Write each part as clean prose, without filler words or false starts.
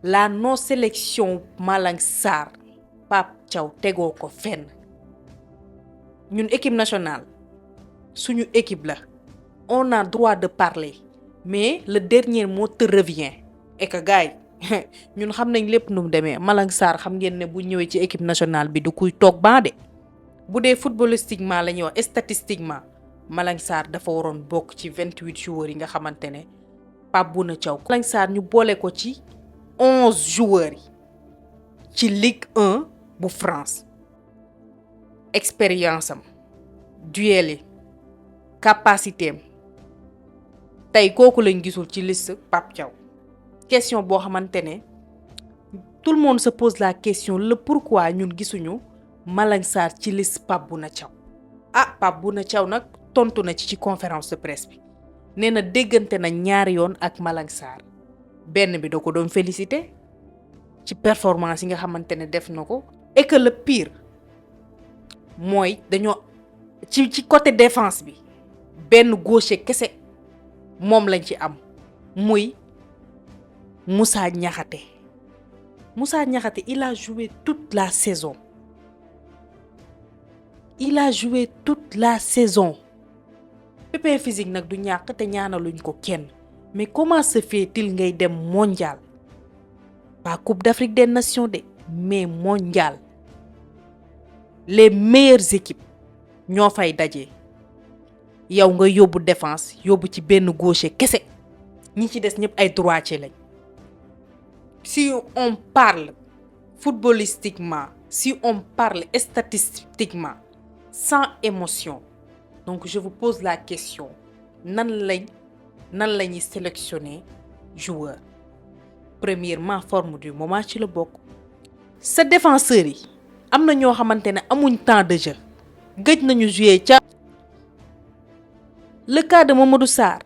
la non sélection Malang Sarr Pape Thiaw tegoo ko fenn ñun équipe nationale suñu équipe la on a droit de parler mais le dernier mot te revient et que gars yi ñun xam nañ lépp nu mu demee Malang Sarr xam ngeen ne bu ñëwee ci équipe nationale bi du kuy toog baa de bu dee footballistiquement la ñuy wax statistiquement Malang Sarr dafa waroon bokk ci 28 joueurs yi nga xamante ne Pape Bouna Thiaw Malang Sarr ñu boole ko ci 11 joueurs yi ci Ligue 1 bu France expérience am duel yi capacité am tey kooku lañ gisul ci liste Pape Thiaw question boo xamante ne tout le monde se pose la question le pourquoi ñun gisuñu Malang Sarr ci liste Pape Bouna Thiaw Pape Bouna Thiaw nag tontu na ci conférence de presse bi nee na déggante na ñaari yoon ak Malang Sarr benn bi da ko doon félicité ci performance yi nga xamante ne def na ko et que le pire mooy dañoo ci côté défense bi benn gaucher kese moom lañ ci am muy Moussa Niakhaté il a joué toute la saison pépin physique nag du ñàkk te ñaanaluñ ko kenn mais comment se fait-il ngay dem mondial pas Coupe d'Afrique des Nations de mais mondial les meilleures équipes ñoo fay daje yow nga yóbbu défense yóbbu ci benn gaucher kese ñi ci des ñëpp ay droitier lañ. Si on parle footballistiquement, si on parle statistiquement, sans émotion, donc je vous pose la question, nan lañuy sélectionner joueur. Premièrement, forme du moment ci la bokk. Sa défenseurs yi am na ñoo xamante ne amuñ temps de jeu gëj nañu jouer ca. Le cas de Mamadou Sarr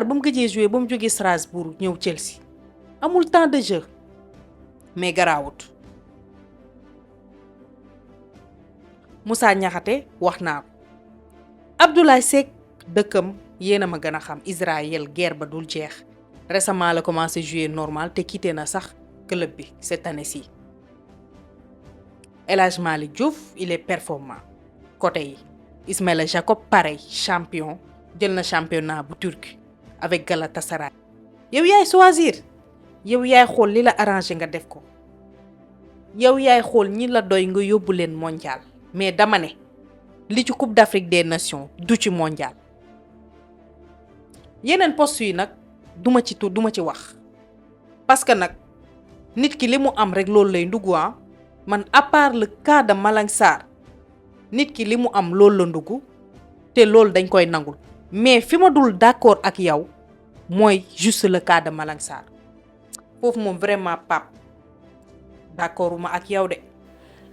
ba mu gëjee jouer ba mu jógee Strasbourg ñëw Chelsea. amul temps de jeu mais garaawut Moussa Niakhaté wax naa ko Abdoulaye Seck dëkkam yéen a ma gën a xam Israël guerre ba dul jeex récemment la commencé jouer normal te quitté na sax club bi cette année-ci. El Hadj Malick Diouf il est performant côté yi Ismaïla Jacob pareil champion jël na championnat bu Turquie avec Galatasaray. yow yaay choisir. yow yaay xool li la arrangé nga def ko yow yaay xool ñi la doy nga yóbbu leen mondial mais dama ne li ci Coupe d'Afrique des Nations du ci mondial yeneen poste yi nag duma ci wax parce que nag nit ki li mu am rek loolu lay ndugg man à part le cas de Malang Sarr nit ki li mu am loolu la ndugg te loolu dañ koy nangul mais fi ma dul d'accord ak yow mooy juste le cas de Malang Sarr foofu moom vraiment Pape d'accorduma ak yow de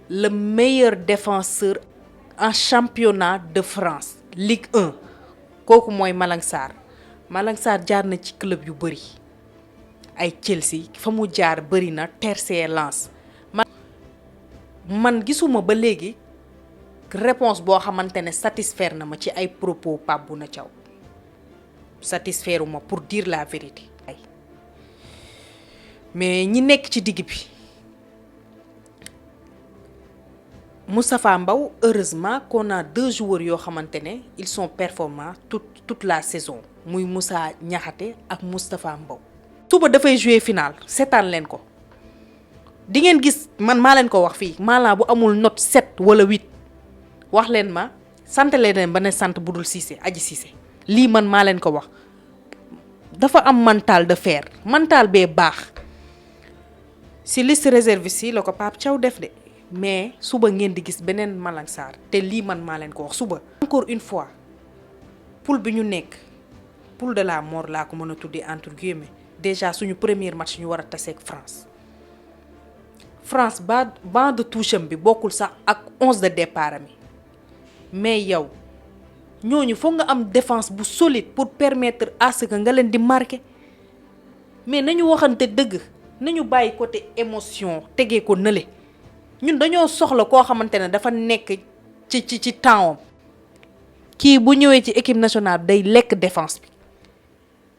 le meilleur défenseur en championnat de France Ligue 1 kooku mooy Malang Sarr jaar na ci club yu bëri ay Chelsea fa mu jaar bëri na tertiaire Lens man gisuma ba léegi réponse boo xamante ne satisfaire na ma ci ay propos Pape Bouna Thiaw satisfairuma pour dire la vérité. mais ñi nekk ci digg bi Moustapha Mbow heureusement qu'on a 2 joueurs yoo xamante ne ils sont performants toute la saison muy Moussa Niakhaté ak Moustapha Mbow. suba dafay jouer final seetaan leen ko di ngeen gis man maa leen ko wax fii maanaam bu amul note 7 wala 8 wax leen ma sant leen ba ne sant budul Cissé Aji Cissé lii man maa leen ko wax dafa am mental de fer mental bee baax. si liste réserviste yi la ko Pape Thiaw def de mais suba ngeen di gis beneen Malang Sarr te lii man maa leen ko wax suba. encore une fois poule bi ñu nekk poule de la mort laa ko mën a tuddee entre guillemets déjà suñu premier match ñu war a taseeg France banc de touche am bi bokkul sax ak 11 de départ mi mais yow ñooñu foog nga am défense bu solide pour permettre à ce que nga leen di marquer mais nañu waxante dëgg. nañu bàyyi côté émotion tegee ko nële ñun dañoo soxla koo xamante ne dafa nekk ci temps kii bu ñëwee ci équipe nationale day lekk défense bi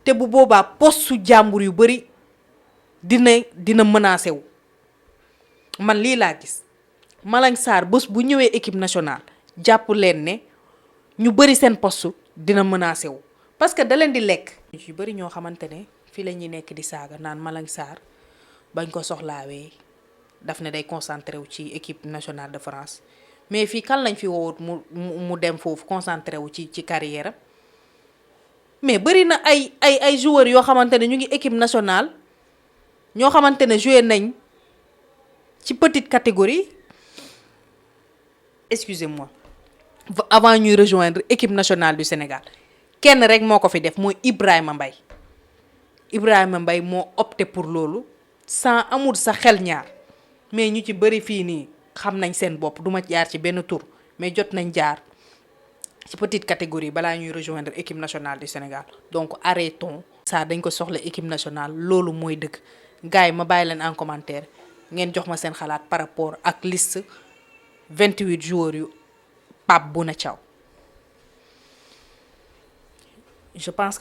te bu boobaa poste su jàmbur yu bari dina menacé wu man lii laa gis. Malang Sarr bés bu ñëwee équipe nationale jàpp leen ne ñu bëri seen poste dina menacé wu parce que da leen di lekk. yu bëri ñoo xamante ne fii la ñuy nekk di saaga naan Malang Sarr bañ ko soxlaawee daf ne day concentré wu ci équipe nationale de France mais fii kan lañ fi woowut mu dem foofu concentré wu ci carrière am mais bëri na ay joueurs yoo xamante ne ñu ngi équipe nationale ñoo xamante ne joué nañ ci petite catégorie. Excusez-moi, avant ñuy rejoindre équipe nationale du Sénégal kenn rek moo ko fi def mooy Ibrahima Mbaye moo opté pour loolu sans amul sa xel ñaar mais ñu ci bëri fii nii xam nañ seen bopp duma jaar ci benn tour mais jot nañ jaar ci petite catégorie balaa ñuy rejoindre équipe nationale du Sénégal donc arrêtons ça. Dañ ko soxla équipe nationale loolu mooy dëgg gars yi ma bàyyi leen en commentaire ngeen jox ma seen xalaat par rapport ak liste 28 joueurs yu Pape Bouna Thiaw. Je pense que